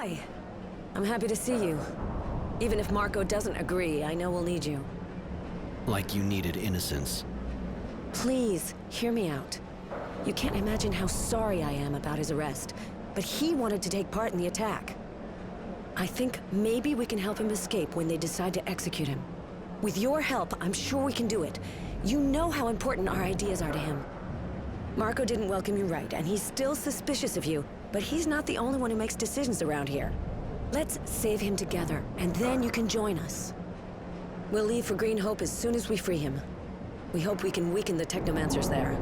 Hi. I'm happy to see you. Even if Marco doesn't agree, I know we'll need you. Like you needed innocence. Please, hear me out. You can't imagine how sorry I am about his arrest, but he wanted to take part in the attack. I think maybe we can help him escape when they decide to execute him. With your help, I'm sure we can do it. You know how important our ideas are to him. Marco didn't welcome you right, and he's still suspicious of you, but he's not the only one who makes decisions around here. Let's save him together, and then you can join us. We'll leave for Green Hope as soon as we free him. We hope we can weaken the Technomancers there.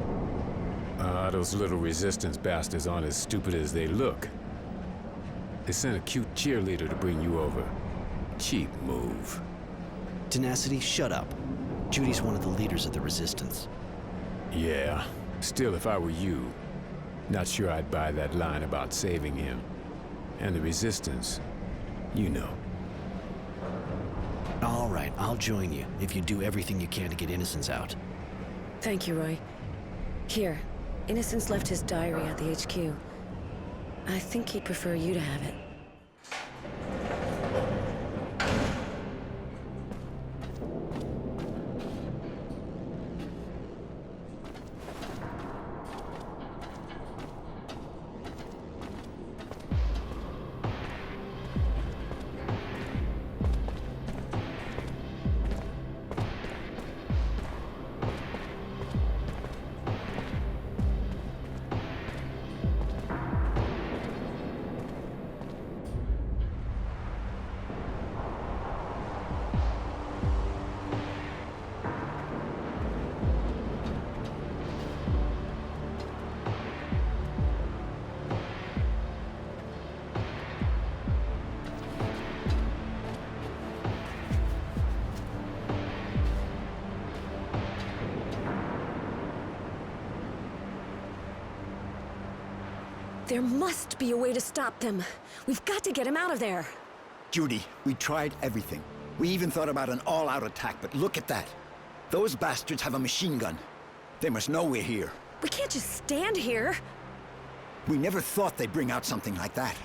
Those little resistance bastards aren't as stupid as they look. They sent a cute cheerleader to bring you over. Cheap move. Tenacity, shut up. Judy's one of the leaders of the Resistance. Yeah. Still, if I were you, not sure I'd buy that line about saving him. And the Resistance, you know. All right, I'll join you if you do everything you can to get Innocence out. Thank you, Roy. Here, Innocence left his diary at the HQ. I think he'd prefer you to have it. There must be a way to stop them. We've got to get him out of there. Judy, we tried everything. We even thought about an all-out attack, but look at that. Those bastards have a machine gun. They must know we're here. We can't just stand here. We never thought they'd bring out something like that.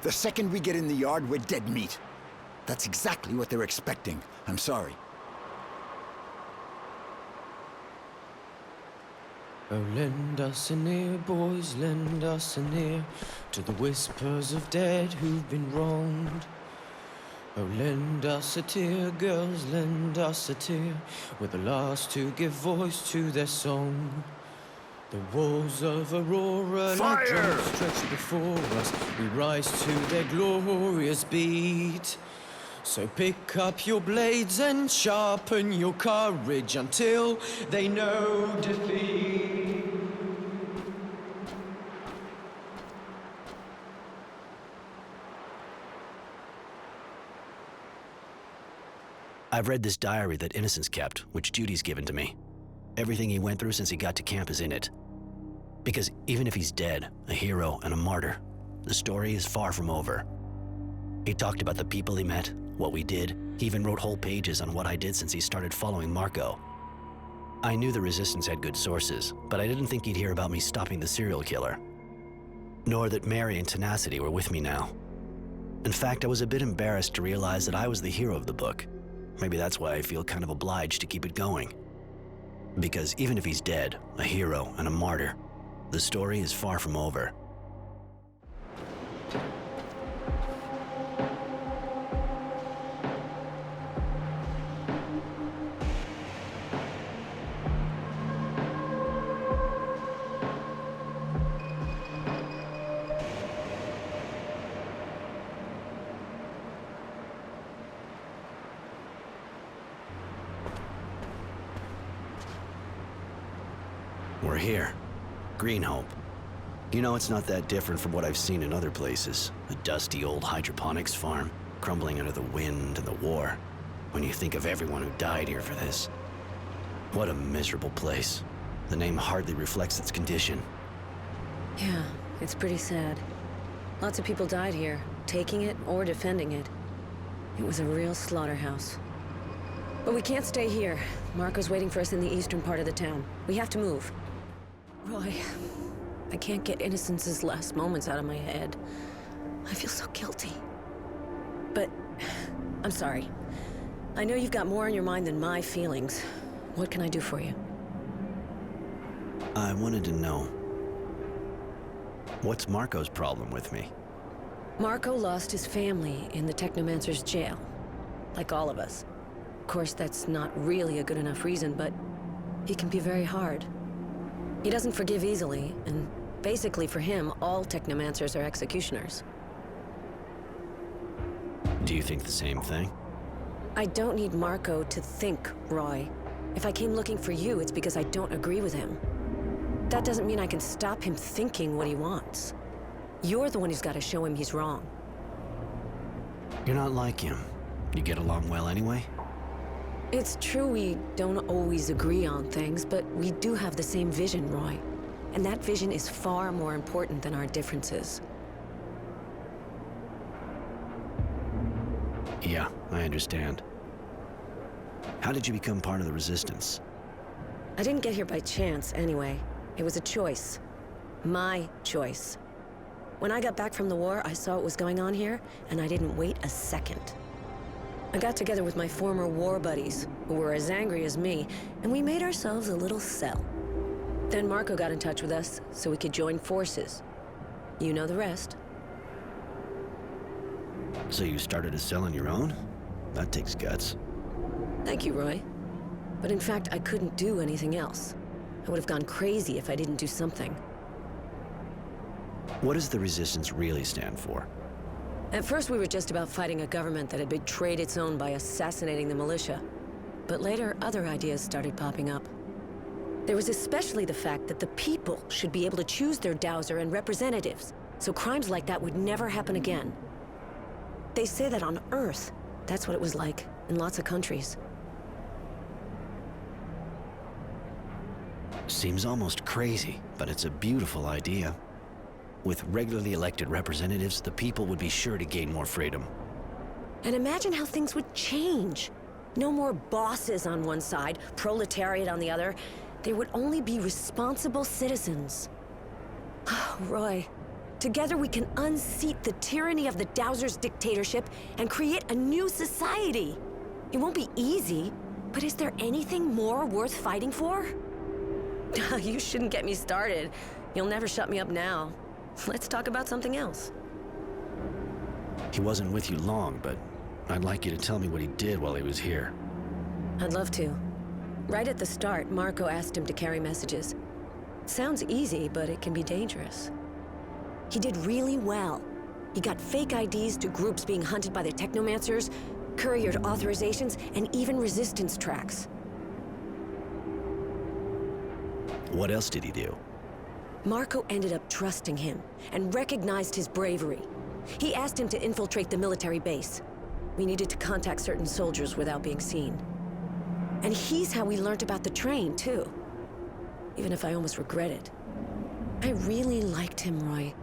The second we get in the yard, we're dead meat. That's exactly what they're expecting. I'm sorry. Oh, lend us an ear, boys, lend us an ear to the whispers of dead who've been wronged. Oh, lend us a tear, girls, lend us a tear. We're the last to give voice to their song. The walls of Aurora like drums stretch before us. We rise to their glorious beat. So pick up your blades and sharpen your courage until they know defeat. I've read this diary that Innocence kept, which Judy's given to me. Everything he went through since he got to camp is in it. Because even if he's dead, a hero and a martyr, the story is far from over. He talked about the people he met, what we did. He even wrote whole pages on what I did since he started following Marco. I knew the Resistance had good sources, but I didn't think he'd hear about me stopping the serial killer. Nor that Mary and Tenacity were with me now. In fact, I was a bit embarrassed to realize that I was the hero of the book. Maybe that's why I feel kind of obliged to keep it going. Because even if he's dead, a hero and a martyr, the story is far from over. We're here. Green Hope. You know, it's not that different from what I've seen in other places. A dusty old hydroponics farm, crumbling under the wind and the war. When you think of everyone who died here for this. What a miserable place. The name hardly reflects its condition. Yeah, it's pretty sad. Lots of people died here, taking it or defending it. It was a real slaughterhouse. But we can't stay here. Marco's waiting for us in the eastern part of the town. We have to move. Roy, I can't get Innocence's last moments out of my head. I feel so guilty. But I'm sorry. I know you've got more on your mind than my feelings. What can I do for you? I wanted to know, what's Marco's problem with me? Marco lost his family in the Technomancer's jail. Like all of us. Of course, that's not really a good enough reason, but he can be very hard. He doesn't forgive easily, and basically for him, all Technomancers are executioners. Do you think the same thing? I don't need Marco to think, Roy. If I came looking for you, it's because I don't agree with him. That doesn't mean I can stop him thinking what he wants. You're the one who's got to show him he's wrong. You're not like him. You get along well anyway? It's true we don't always agree on things, but we do have the same vision, Roy. And that vision is far more important than our differences. Yeah, I understand. How did you become part of the Resistance? I didn't get here by chance, anyway. It was a choice. My choice. When I got back from the war, I saw what was going on here, and I didn't wait a second. I got together with my former war buddies, who were as angry as me, and we made ourselves a little cell. Then Marco got in touch with us, so we could join forces. You know the rest. So you started a cell on your own? That takes guts. Thank you, Roy. But in fact, I couldn't do anything else. I would have gone crazy if I didn't do something. What does the Resistance really stand for? At first, we were just about fighting a government that had betrayed its own by assassinating the militia. But later, other ideas started popping up. There was especially the fact that the people should be able to choose their dowser and representatives, so crimes like that would never happen again. They say that on Earth, that's what it was like, in lots of countries. Seems almost crazy, but it's a beautiful idea. With regularly elected representatives, the people would be sure to gain more freedom. And imagine how things would change. No more bosses on one side, proletariat on the other. There would only be responsible citizens. Roy, together we can unseat the tyranny of the Dowser's dictatorship and create a new society. It won't be easy, but is there anything more worth fighting for? You shouldn't get me started. You'll never shut me up now. Let's talk about something else. He wasn't with you long, but I'd like you to tell me what he did while he was here. I'd love to. Right at the start, Marco asked him to carry messages. Sounds easy, but it can be dangerous. He did really well. He got fake IDs to groups being hunted by the Technomancers, couriered authorizations, and even resistance tracks. What else did he do? Marco ended up trusting him and recognized his bravery. He asked him to infiltrate the military base. We needed to contact certain soldiers without being seen. And he's how we learned about the train, too. Even if I almost regret it. I really liked him, Roy.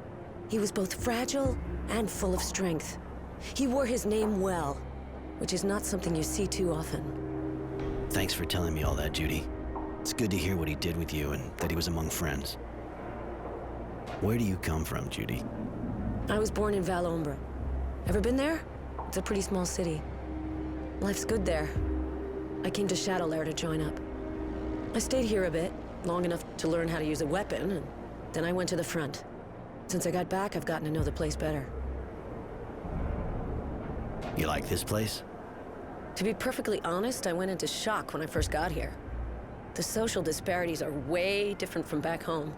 He was both fragile and full of strength. He wore his name well, which is not something you see too often. Thanks for telling me all that, Judy. It's good to hear what he did with you and that he was among friends. Where do you come from, Judy? I was born in Valombre. Ever been there? It's a pretty small city. Life's good there. I came to Shadowlair to join up. I stayed here a bit, long enough to learn how to use a weapon, and then I went to the front. Since I got back, I've gotten to know the place better. You like this place? To be perfectly honest, I went into shock when I first got here. The social disparities are way different from back home.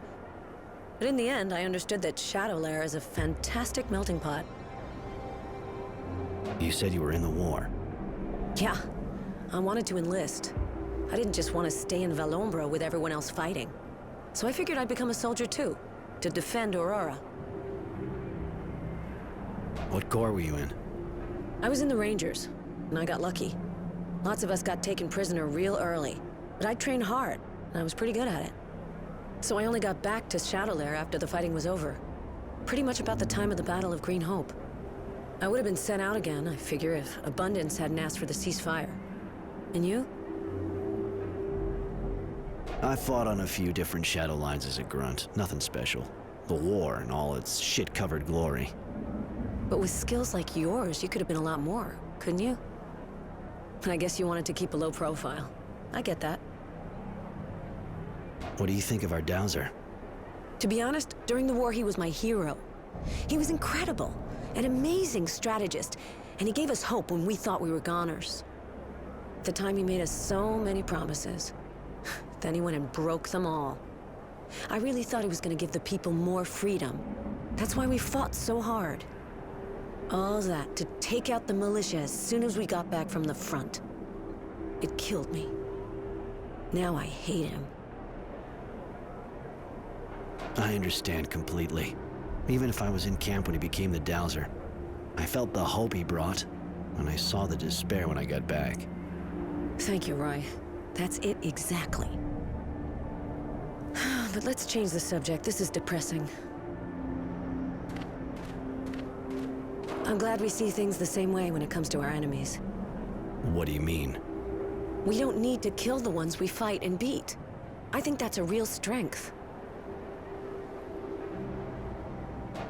But in the end, I understood that Shadowlair is a fantastic melting pot. You said you were in the war. Yeah, I wanted to enlist. I didn't just want to stay in Valombre with everyone else fighting. So I figured I'd become a soldier too, to defend Aurora. What corps were you in? I was in the Rangers, and I got lucky. Lots of us got taken prisoner real early, but I trained hard, and I was pretty good at it. So I only got back to Shadowlair after the fighting was over. Pretty much about the time of the Battle of Green Hope. I would have been sent out again, I figure, if Abundance hadn't asked for the ceasefire. And you? I fought on a few different shadow lines as a grunt. Nothing special. The war and all its shit-covered glory. But with skills like yours, you could have been a lot more, couldn't you? I guess you wanted to keep a low profile. I get that. What do you think of our Dowser? To be honest, during the war he was my hero. He was incredible, an amazing strategist, and he gave us hope when we thought we were goners. At the time he made us so many promises. Then he went and broke them all. I really thought he was going to give the people more freedom. That's why we fought so hard. All that to take out the militia as soon as we got back from the front. It killed me. Now I hate him. I understand completely. Even if I was in camp when he became the Dowser, I felt the hope he brought, and I saw the despair when I got back. Thank you, Roy. That's it exactly. But let's change the subject. This is depressing. I'm glad we see things the same way when it comes to our enemies. What do you mean? We don't need to kill the ones we fight and beat. I think that's a real strength.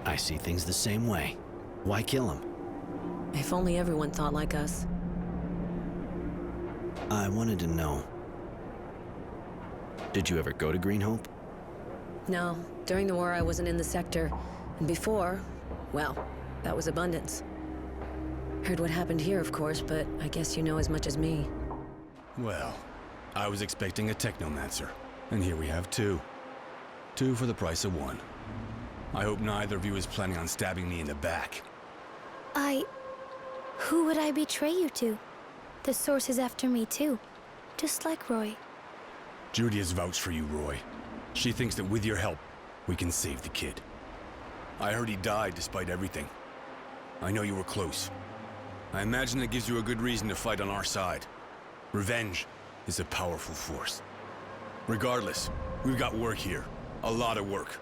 I see things the same way. Why kill him? If only everyone thought like us. I wanted to know. Did you ever go to Green Hope? No, during the war I wasn't in the sector. And before, well, that was Abundance. Heard what happened here, of course, but I guess you know as much as me. Well, I was expecting a Technomancer, and here we have two. Two for the price of one. I hope neither of you is planning on stabbing me in the back. Who would I betray you to? The Source is after me too, just like Roy. Judy has vouched for you, Roy. She thinks that with your help, we can save the kid. I heard he died despite everything. I know you were close. I imagine that gives you a good reason to fight on our side. Revenge is a powerful force. Regardless, we've got work here. A lot of work.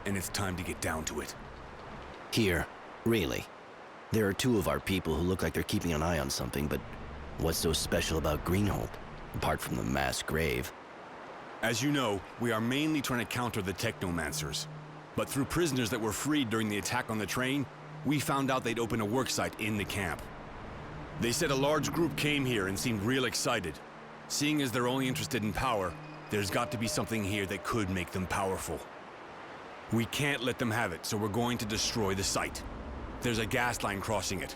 And it's time to get down to it. Here? Really? There are two of our people who look like they're keeping an eye on something, but what's so special about Green Hope, apart from the mass grave? As you know, we are mainly trying to counter the Technomancers. But through prisoners that were freed during the attack on the train, we found out they'd opened a worksite in the camp. They said a large group came here and seemed real excited. Seeing as they're only interested in power, there's got to be something here that could make them powerful. We can't let them have it, so we're going to destroy the site. There's a gas line crossing it.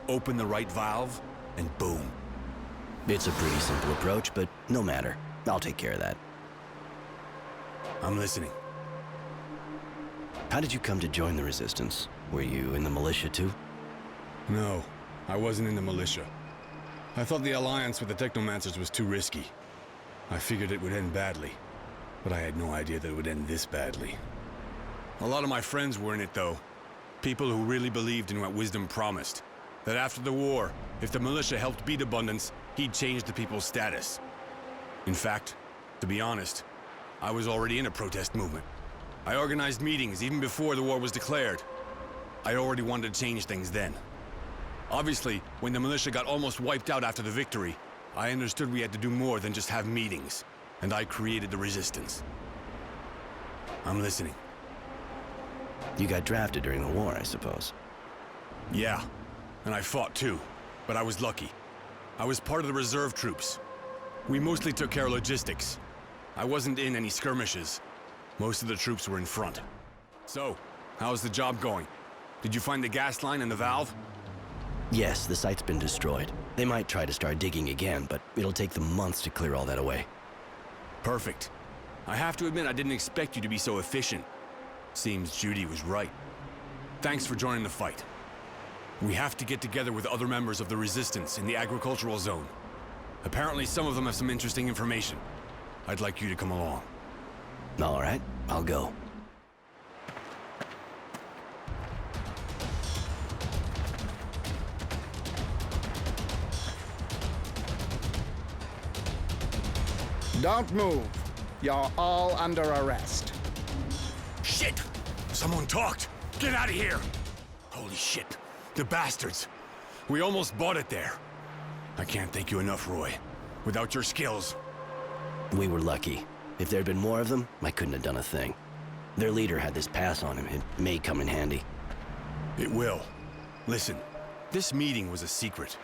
Open the right valve, and boom. It's a pretty simple approach, but no matter. I'll take care of that. I'm listening. How did you come to join the Resistance? Were you in the militia too? No, I wasn't in the militia. I thought the alliance with the Technomancers was too risky. I figured it would end badly, but I had no idea that it would end this badly. A lot of my friends were in it, though. People who really believed in what Wisdom promised. That after the war, if the militia helped beat Abundance, he'd change the people's status. In fact, to be honest, I was already in a protest movement. I organized meetings even before the war was declared. I already wanted to change things then. Obviously, when the militia got almost wiped out after the victory, I understood we had to do more than just have meetings, and I created the Resistance. I'm listening. You got drafted during the war, I suppose. Yeah, and I fought too, but I was lucky. I was part of the reserve troops. We mostly took care of logistics. I wasn't in any skirmishes. Most of the troops were in front. So, how's the job going? Did you find the gas line and the valve? Yes, the site's been destroyed. They might try to start digging again, but it'll take them months to clear all that away. Perfect. I have to admit I didn't expect you to be so efficient. Seems Judy was right. Thanks for joining the fight. We have to get together with other members of the Resistance in the agricultural zone. Apparently some of them have some interesting information. I'd like you to come along. All right, I'll go. Don't move. You're all under arrest. Shit! Someone talked! Get out of here! Holy shit. The bastards. We almost bought it there. I can't thank you enough, Roy. Without your skills. We were lucky. If there'd been more of them, I couldn't have done a thing. Their leader had this pass on him. It may come in handy. It will. Listen, this meeting was a secret.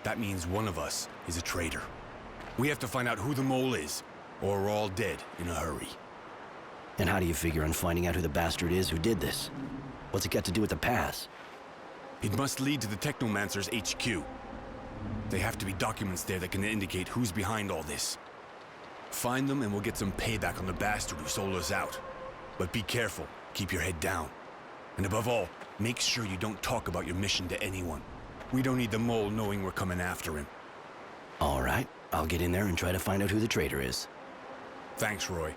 That means one of us is a traitor. We have to find out who the mole is, or we're all dead in a hurry. And how do you figure on finding out who the bastard is who did this? What's it got to do with the pass? It must lead to the Technomancer's HQ. They have to be documents there that can indicate who's behind all this. Find them and we'll get some payback on the bastard who sold us out. But be careful, keep your head down. And above all, make sure you don't talk about your mission to anyone. We don't need the mole knowing we're coming after him. All right, I'll get in there and try to find out who the traitor is. Thanks, Roy.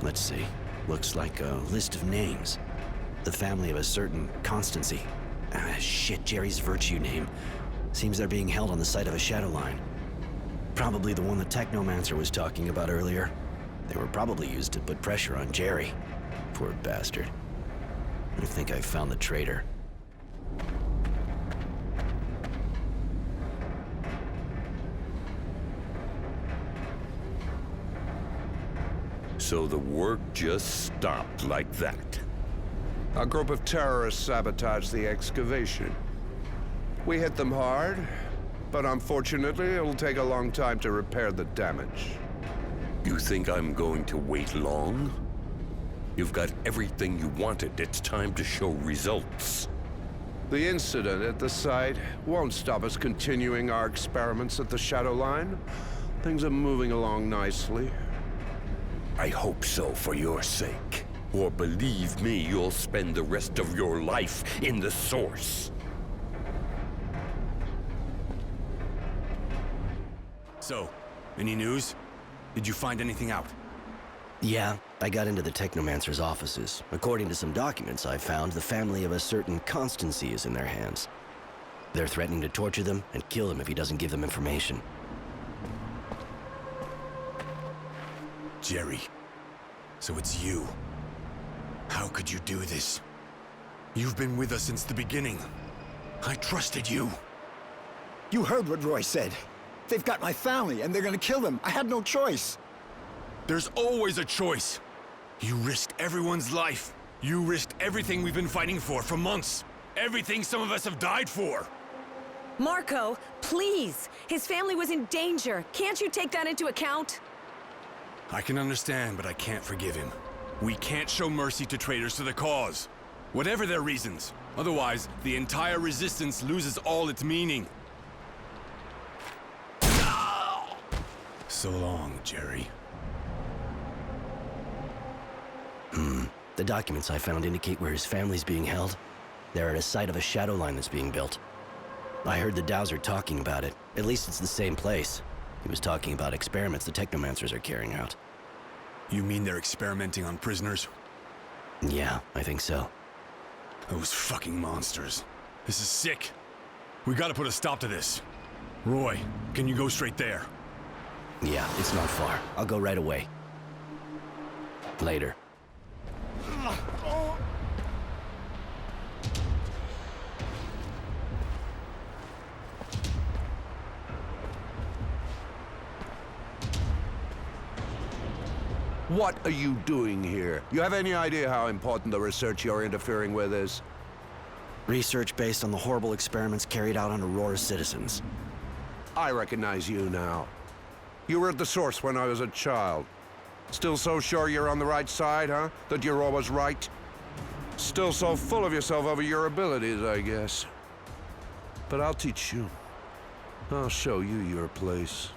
Let's see. Looks like a list of names. The family of a certain Constancy. Shit, Jerry's virtue name. Seems they're being held on the site of a shadow line. Probably the one the Technomancer was talking about earlier. They were probably used to put pressure on Jerry. Poor bastard. I think I found the traitor. So the work just stopped like that. A group of terrorists sabotaged the excavation. We hit them hard, but unfortunately it'll take a long time to repair the damage. You think I'm going to wait long? You've got everything you wanted. It's time to show results. The incident at the site won't stop us continuing our experiments at the Shadow Line. Things are moving along nicely. I hope so for your sake. Or believe me, you'll spend the rest of your life in the Source. So, any news? Did you find anything out? Yeah, I got into the Technomancer's offices. According to some documents I found, the family of a certain Constancy is in their hands. They're threatening to torture them and kill him if he doesn't give them information. Jerry. So it's you. How could you do this? You've been with us since the beginning. I trusted you. You heard what Roy said. They've got my family, and they're gonna kill them. I had no choice. There's always a choice. You risked everyone's life. You risked everything we've been fighting for months. Everything some of us have died for. Marco, please! His family was in danger. Can't you take that into account? I can understand, but I can't forgive him. We can't show mercy to traitors to the cause. Whatever their reasons. Otherwise, the entire resistance loses all its meaning. So long, Jerry. The documents I found indicate where his family's being held. They're at a site of a shadow line that's being built. I heard the Dowser talking about it. At least it's the same place. He was talking about experiments the Technomancers are carrying out. You mean they're experimenting on prisoners? Yeah, I think so. Those fucking monsters. This is sick. We gotta put a stop to this. Roy, can you go straight there? Yeah, it's not far. I'll go right away. Later. What are you doing here? You have any idea how important the research you're interfering with is? Research based on the horrible experiments carried out on Aurora's citizens. I recognize you now. You were at the Source when I was a child. Still so sure you're on the right side, huh? That you're always right? Still so full of yourself over your abilities, I guess. But I'll teach you. I'll show you your place.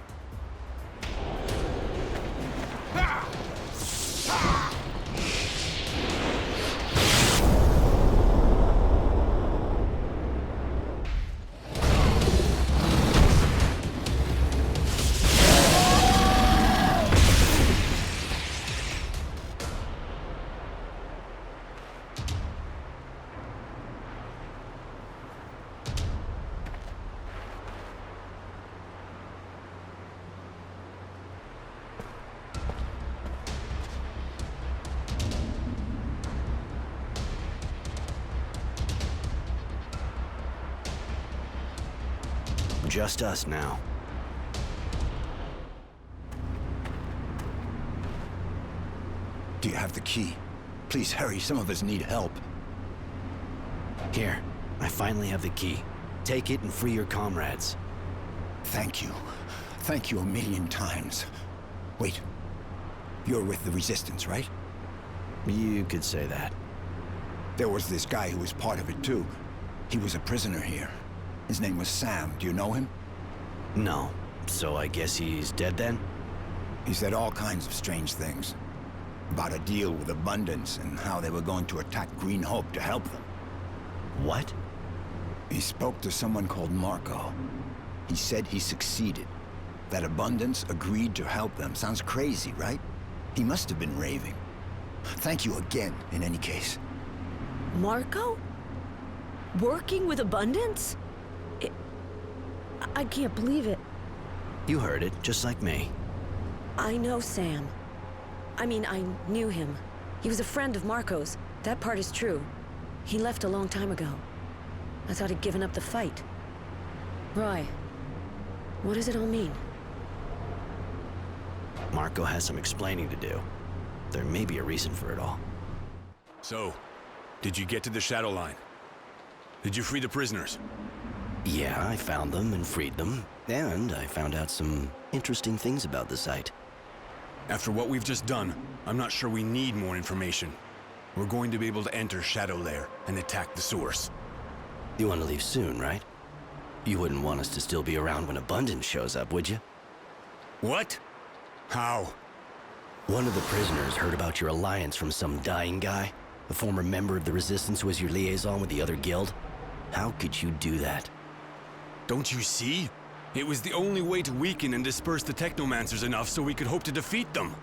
Just us now. Do you have the key? Please hurry, some of us need help. Here, I finally have the key. Take it and free your comrades. Thank you. Thank you a million times. Wait. You're with the Resistance, right? You could say that. There was this guy who was part of it, too. He was a prisoner here. His name was Sam. Do you know him? No. So I guess he's dead then? He said all kinds of strange things. About a deal with Abundance and how they were going to attack Green Hope to help them. What? He spoke to someone called Marco. He said he succeeded. That Abundance agreed to help them. Sounds crazy, right? He must have been raving. Thank you again, in any case. Marco? Working with Abundance? I can't believe it. You heard it, just like me. I know Sam. I mean, I knew him. He was a friend of Marco's. That part is true. He left a long time ago. I thought he'd given up the fight. Roy, what does it all mean? Marco has some explaining to do. There may be a reason for it all. So, did you get to the Shadow Line? Did you free the prisoners? Yeah, I found them and freed them. And I found out some interesting things about the site. After what we've just done, I'm not sure we need more information. We're going to be able to enter Shadow Lair and attack the source. You want to leave soon, right? You wouldn't want us to still be around when Abundance shows up, would you? What? How? One of the prisoners heard about your alliance from some dying guy, a former member of the Resistance who was your liaison with the other guild. How could you do that? Don't you see? It was the only way to weaken and disperse the Technomancers enough so we could hope to defeat them.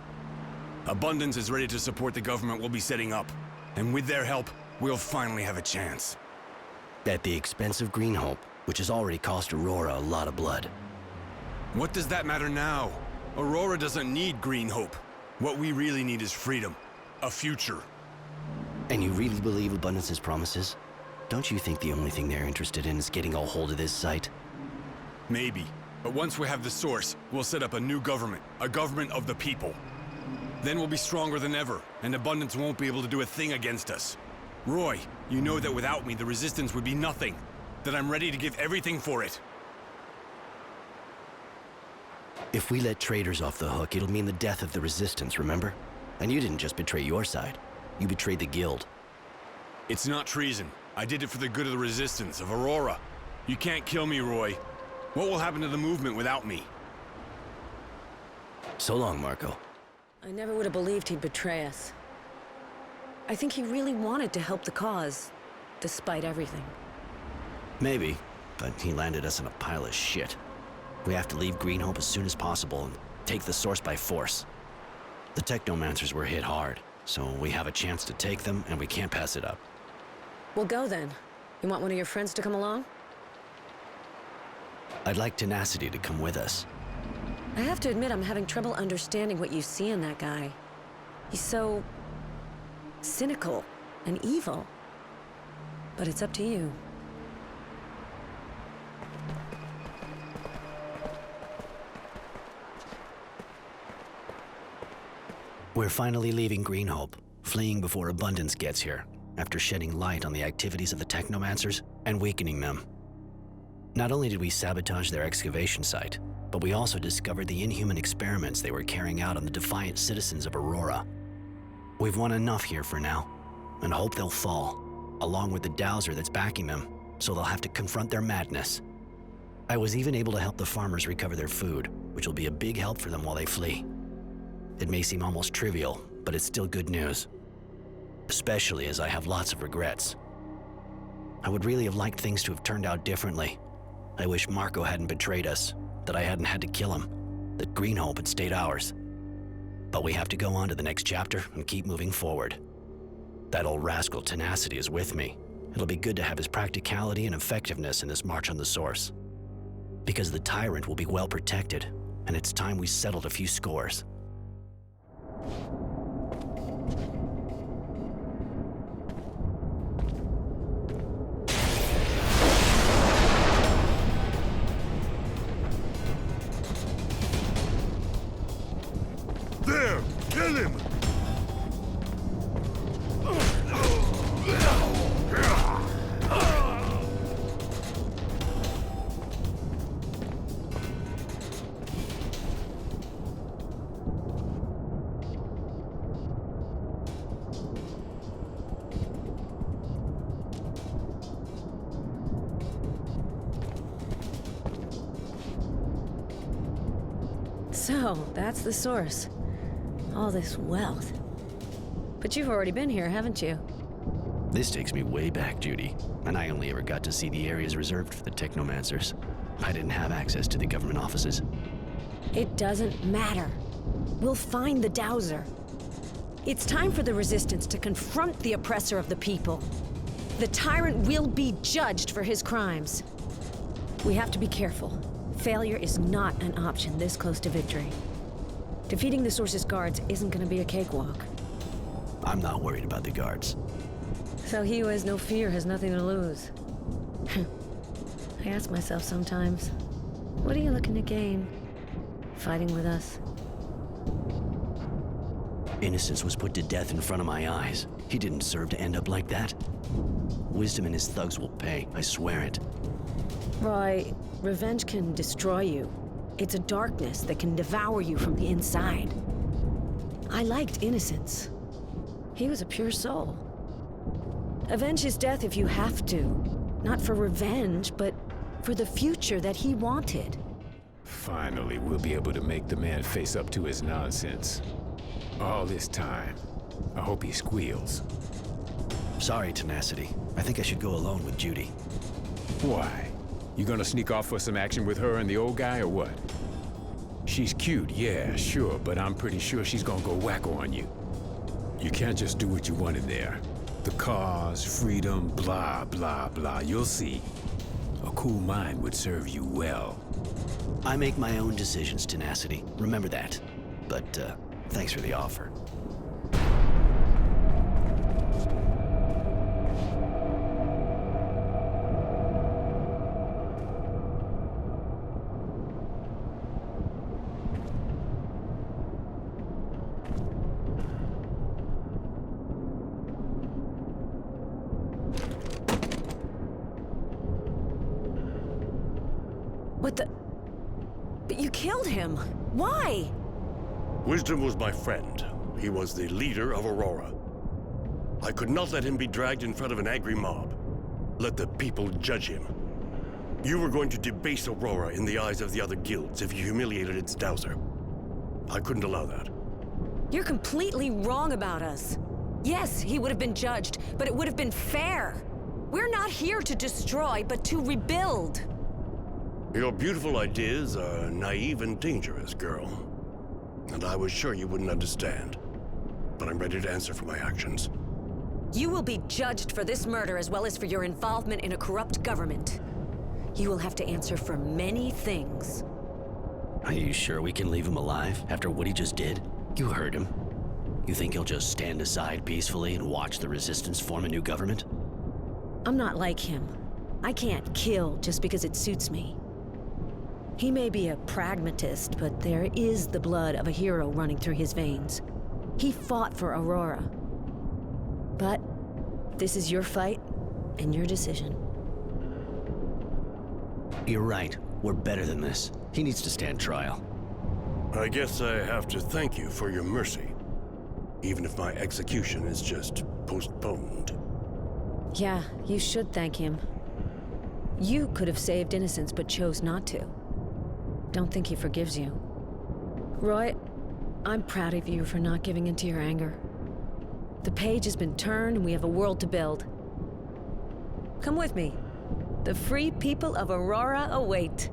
Abundance is ready to support the government we'll be setting up. And with their help, we'll finally have a chance. At the expense of Green Hope, which has already cost Aurora a lot of blood. What does that matter now? Aurora doesn't need Green Hope. What we really need is freedom. A future. And you really believe Abundance's promises? Don't you think the only thing they're interested in is getting a hold of this site? Maybe. But once we have the source, we'll set up a new government. A government of the people. Then we'll be stronger than ever, and Abundance won't be able to do a thing against us. Roy, you know that without me, the Resistance would be nothing. That I'm ready to give everything for it. If we let traitors off the hook, it'll mean the death of the Resistance, remember? And you didn't just betray your side. You betrayed the Guild. It's not treason. I did it for the good of the Resistance, of Aurora. You can't kill me, Roy. What will happen to the movement without me? So long, Marco. I never would have believed he'd betray us. I think he really wanted to help the cause, despite everything. Maybe, but he landed us in a pile of shit. We have to leave Green Hope as soon as possible and take the source by force. The Technomancers were hit hard, so we have a chance to take them and we can't pass it up. We'll go then. You want one of your friends to come along? I'd like Tenacity to come with us. I have to admit I'm having trouble understanding what you see in that guy. He's so... cynical and evil. But it's up to you. We're finally leaving Green Hope, fleeing before Abundance gets here, after shedding light on the activities of the Technomancers and weakening them. Not only did we sabotage their excavation site, but we also discovered the inhuman experiments they were carrying out on the defiant citizens of Aurora. We've won enough here for now, and hope they'll fall, along with the dowser that's backing them, so they'll have to confront their madness. I was even able to help the farmers recover their food, which will be a big help for them while they flee. It may seem almost trivial, but it's still good news. Especially as I have lots of regrets. I would really have liked things to have turned out differently. I wish Marco hadn't betrayed us, that I hadn't had to kill him, that Green Hope had stayed ours. But we have to go on to the next chapter and keep moving forward. That old rascal Tenacity is with me. It'll be good to have his practicality and effectiveness in this march on the source. Because the Tyrant will be well protected, and it's time we settled a few scores. There! Kill him! So, that's the source. All this wealth. But you've already been here, haven't you? This takes me way back, Judy, and I only ever got to see the areas reserved for the Technomancers. I didn't have access to the government offices. It doesn't matter. We'll find the Dowser. It's time for the Resistance to confront the oppressor of the people. The tyrant will be judged for his crimes. We have to be careful. Failure is not an option this close to victory. Defeating the Source's guards isn't gonna be a cakewalk. I'm not worried about the guards. So he who has no fear has nothing to lose. I ask myself sometimes, what are you looking to gain? Fighting with us? Innocence was put to death in front of my eyes. He didn't deserve to end up like that. Wisdom and his thugs will pay, I swear it. Roy, revenge can destroy you. It's a darkness that can devour you from the inside. I liked Innocence. He was a pure soul. Avenge his death if you have to. Not for revenge, but for the future that he wanted. Finally, we'll be able to make the man face up to his nonsense. All this time, I hope he squeals. Sorry, Tenacity. I think I should go alone with Judy. Why? You gonna sneak off for some action with her and the old guy, or what? She's cute, yeah, sure, but I'm pretty sure she's gonna go wacko on you. You can't just do what you want in there. The cause, freedom, blah, blah, blah. You'll see. A cool mind would serve you well. I make my own decisions, Tenacity. Remember that. But, thanks for the offer. What the... But you killed him. Why? Wisdom was my friend. He was the leader of Aurora. I could not let him be dragged in front of an angry mob. Let the people judge him. You were going to debase Aurora in the eyes of the other guilds if you humiliated its Dowser. I couldn't allow that. You're completely wrong about us. Yes, he would have been judged, but it would have been fair. We're not here to destroy, but to rebuild. Your beautiful ideas are naive and dangerous, girl. And I was sure you wouldn't understand. But I'm ready to answer for my actions. You will be judged for this murder as well as for your involvement in a corrupt government. You will have to answer for many things. Are you sure we can leave him alive after what he just did? You heard him. You think he'll just stand aside peacefully and watch the Resistance form a new government? I'm not like him. I can't kill just because it suits me. He may be a pragmatist, but there is the blood of a hero running through his veins. He fought for Aurora. But this is your fight and your decision. You're right. We're better than this. He needs to stand trial. I guess I have to thank you for your mercy. Even if my execution is just postponed. Yeah, you should thank him. You could have saved Innocence, but chose not to. Don't think he forgives you. Roy, I'm proud of you for not giving in to your anger. The page has been turned and we have a world to build. Come with me. The free people of Aurora await.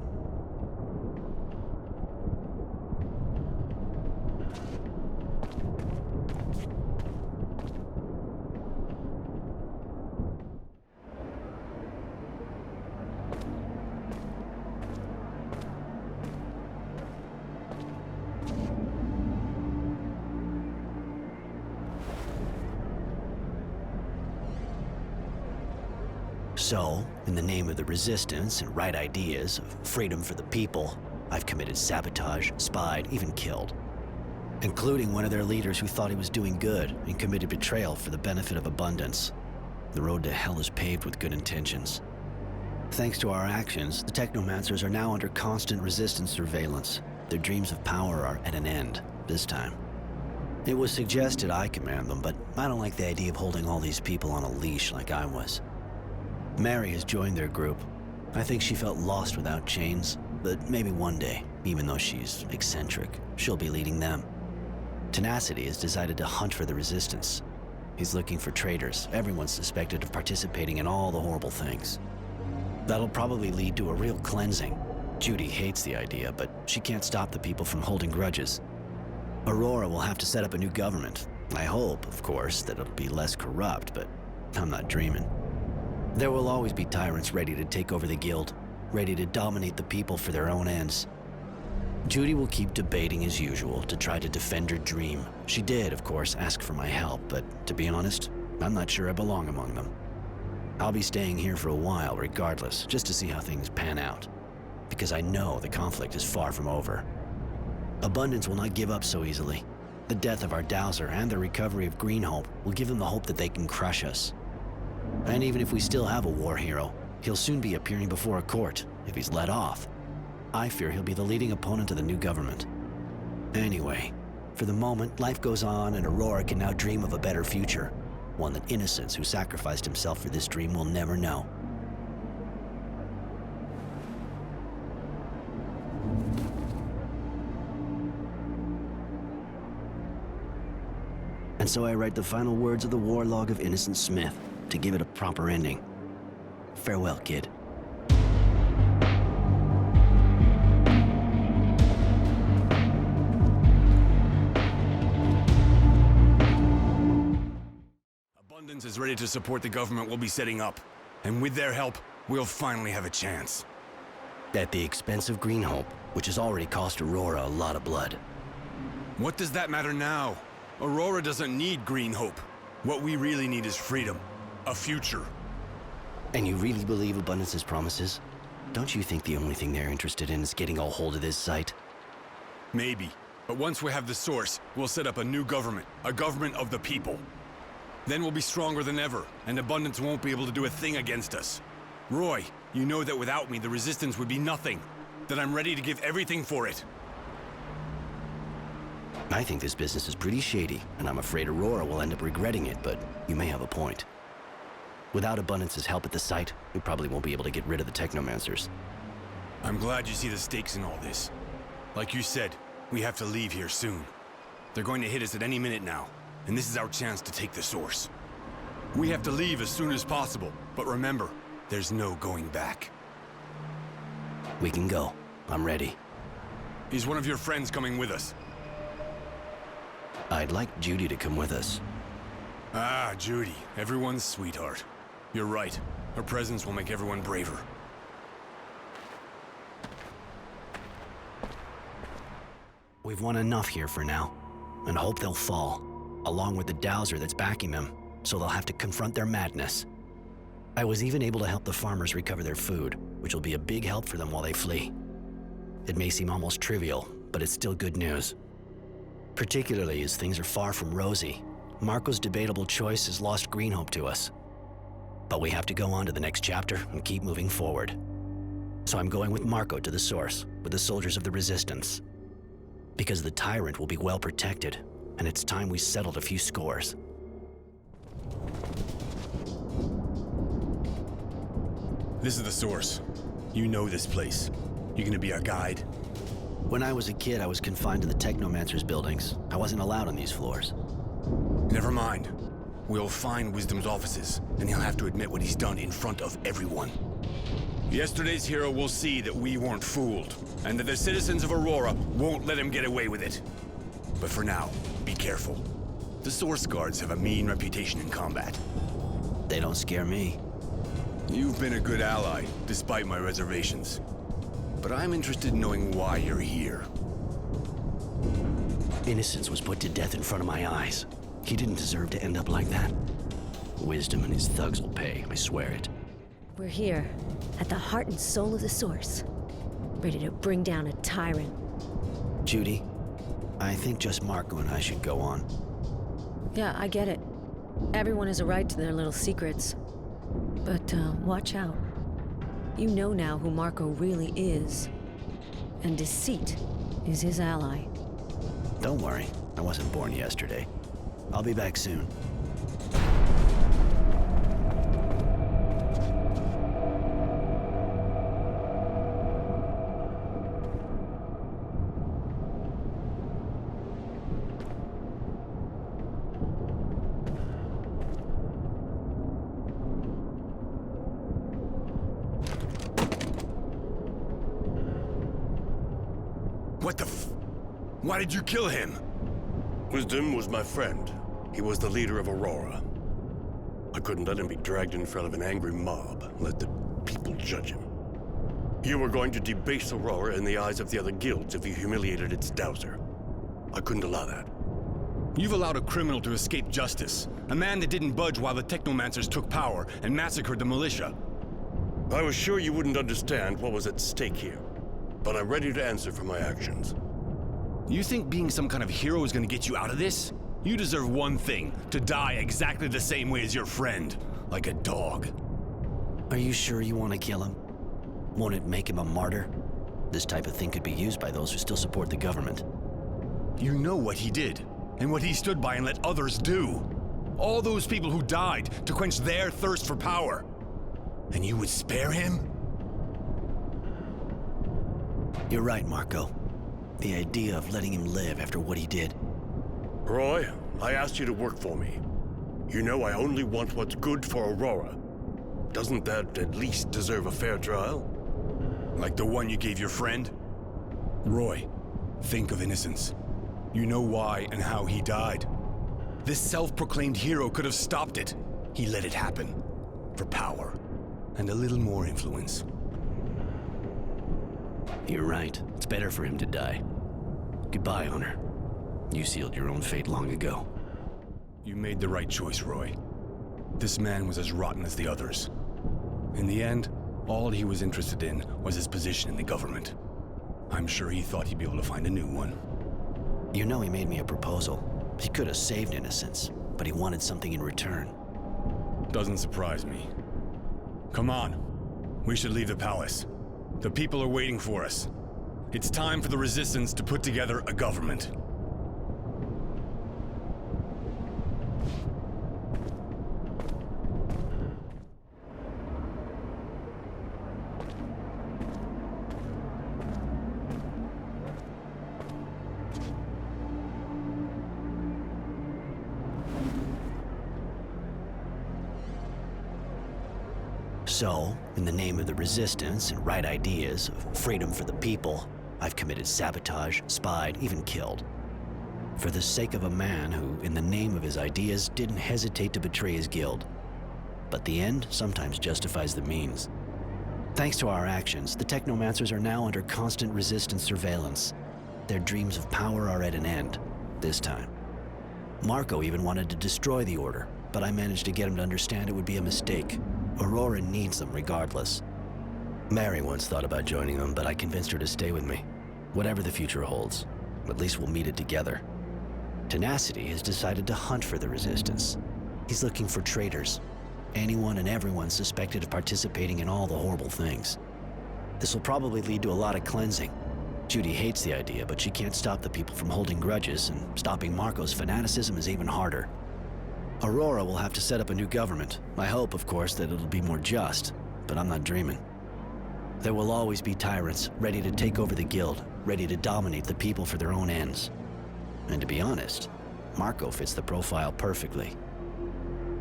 So, in the name of the Resistance and right ideas of freedom for the people, I've committed sabotage, spied, even killed. Including one of their leaders who thought he was doing good and committed betrayal for the benefit of Abundance. The road to hell is paved with good intentions. Thanks to our actions, the Technomancers are now under constant Resistance surveillance. Their dreams of power are at an end, this time. It was suggested I command them, but I don't like the idea of holding all these people on a leash like I was. Mary has joined their group. I think she felt lost without chains, But maybe one day, even though she's eccentric, she'll be leading them. Tenacity has decided to hunt for the Resistance. He's looking for traitors, everyone suspected of participating in all the horrible things. That'll probably lead to a real cleansing. Judy hates the idea, but she can't stop the people from holding grudges. Aurora will have to set up a new government. I hope, of course, that it'll be less corrupt, but I'm not dreaming. There will always be tyrants ready to take over the guild, ready to dominate the people for their own ends. Judy will keep debating as usual to try to defend her dream. She did, of course, ask for my help, but to be honest, I'm not sure I belong among them. I'll be staying here for a while regardless, just to see how things pan out. Because I know the conflict is far from over. Abundance will not give up so easily. The death of our Dowser and the recovery of Greenhope will give them the hope that they can crush us. And even if we still have a war hero, he'll soon be appearing before a court, if he's let off. I fear he'll be the leading opponent of the new government. Anyway, for the moment, life goes on and Aurora can now dream of a better future. One that Innocence, who sacrificed himself for this dream, will never know. And so I write the final words of the war log of Innocent Smith to give it a proper ending. Farewell, kid. Abundance is ready to support the government we'll be setting up. And with their help, we'll finally have a chance. At the expense of Greenhope, which has already cost Aurora a lot of blood. What does that matter now? Aurora doesn't need Greenhope. What we really need is freedom. A future. And you really believe Abundance's promises? Don't you think the only thing they're interested in is getting a hold of this site? Maybe. But once we have the source, we'll set up a new government. A government of the people. Then we'll be stronger than ever, and Abundance won't be able to do a thing against us. Roy, you know that without me, the Resistance would be nothing. That I'm ready to give everything for it. I think this business is pretty shady, and I'm afraid Aurora will end up regretting it, but you may have a point. Without Abundance's help at the site, we probably won't be able to get rid of the Technomancers. I'm glad you see the stakes in all this. Like you said, we have to leave here soon. They're going to hit us at any minute now, and this is our chance to take the source. We have to leave as soon as possible, but remember, there's no going back. We can go. I'm ready. Is one of your friends coming with us? I'd like Judy to come with us. Ah, Judy, everyone's sweetheart. You're right. Her presence will make everyone braver. We've won enough here for now, and hope they'll fall, along with the Dowser that's backing them, so they'll have to confront their madness. I was even able to help the farmers recover their food, which will be a big help for them while they flee. It may seem almost trivial, but it's still good news. Particularly as things are far from rosy. Marco's debatable choice has lost Greenhope to us. But we have to go on to the next chapter and keep moving forward. So I'm going with Marco to the source, with the soldiers of the Resistance. Because the Tyrant will be well protected, and it's time we settled a few scores. This is the source. You know this place. You gonna be our guide? When I was a kid, I was confined to the Technomancer's buildings. I wasn't allowed on these floors. Never mind. We'll find Wisdom's offices, and he'll have to admit what he's done in front of everyone. Yesterday's hero will see that we weren't fooled, and that the citizens of Aurora won't let him get away with it. But for now, be careful. The Source Guards have a mean reputation in combat. They don't scare me. You've been a good ally, despite my reservations. But I'm interested in knowing why you're here. Innocence was put to death in front of my eyes. He didn't deserve to end up like that. Wisdom and his thugs will pay, I swear it. We're here, at the heart and soul of the Source, ready to bring down a tyrant. Judy, I think just Marco and I should go on. Yeah, I get it. Everyone has a right to their little secrets. But, watch out. You know now who Marco really is. And deceit is his ally. Don't worry, I wasn't born yesterday. I'll be back soon. What the Why did you kill him? Wisdom was my friend. He was the leader of Aurora. I couldn't let him be dragged in front of an angry mob. Let the people judge him. You were going to debase Aurora in the eyes of the other guilds if you humiliated its dowser. I couldn't allow that. You've allowed a criminal to escape justice. A man that didn't budge while the Technomancers took power and massacred the militia. I was sure you wouldn't understand what was at stake here, but I'm ready to answer for my actions. You think being some kind of hero is gonna get you out of this? You deserve one thing, to die exactly the same way as your friend, like a dog. Are you sure you want to kill him? Won't it make him a martyr? This type of thing could be used by those who still support the government. You know what he did, and what he stood by and let others do. All those people who died to quench their thirst for power. And you would spare him? You're right, Marco. The idea of letting him live after what he did. Roy, I asked you to work for me. You know I only want what's good for Aurora. Doesn't that at least deserve a fair trial? Like the one you gave your friend? Roy, think of Innocence. You know why and how he died. This self-proclaimed hero could have stopped it. He let it happen. For power. And a little more influence. You're right. It's better for him to die. Goodbye, Honor. You sealed your own fate long ago. You made the right choice, Roy. This man was as rotten as the others. In the end, all he was interested in was his position in the government. I'm sure he thought he'd be able to find a new one. You know he made me a proposal. He could have saved Innocence, but he wanted something in return. Doesn't surprise me. Come on. We should leave the palace. The people are waiting for us. It's time for the Resistance to put together a government. So, in the name of the Resistance and right ideas of freedom for the people, I've committed sabotage, spied, even killed. For the sake of a man who, in the name of his ideas, didn't hesitate to betray his guild. But the end sometimes justifies the means. Thanks to our actions, the Technomancers are now under constant Resistance surveillance. Their dreams of power are at an end, this time. Marco even wanted to destroy the Order, but I managed to get him to understand it would be a mistake. Aurora needs them regardless. Mary once thought about joining them, but I convinced her to stay with me. Whatever the future holds, at least we'll meet it together. Tenacity has decided to hunt for the Resistance. He's looking for traitors. Anyone and everyone suspected of participating in all the horrible things. This will probably lead to a lot of cleansing. Judy hates the idea, but she can't stop the people from holding grudges, and stopping Marco's fanaticism is even harder. Aurora will have to set up a new government. I hope, of course, that it'll be more just, but I'm not dreaming. There will always be tyrants, ready to take over the guild, ready to dominate the people for their own ends. And to be honest, Marco fits the profile perfectly.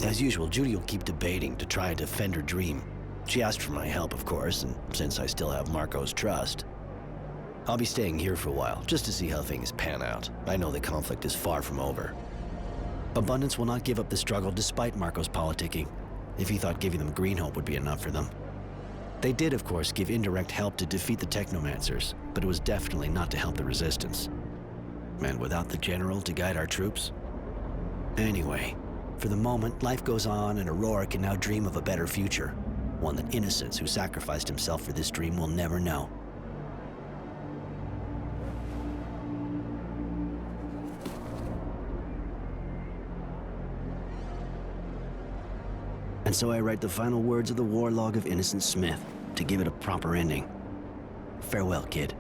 As usual, Judy will keep debating to try and defend her dream. She asked for my help, of course, and since I still have Marco's trust, I'll be staying here for a while, just to see how things pan out. I know the conflict is far from over. Abundance will not give up the struggle despite Marco's politicking, if he thought giving them Green Hope would be enough for them. They did, of course, give indirect help to defeat the Technomancers, but it was definitely not to help the Resistance. And without the General to guide our troops? Anyway, for the moment, life goes on and Aurora can now dream of a better future. One that Innocence, who sacrificed himself for this dream, will never know. And so I write the final words of the War Log of Innocence Smith to give it a proper ending. Farewell, kid.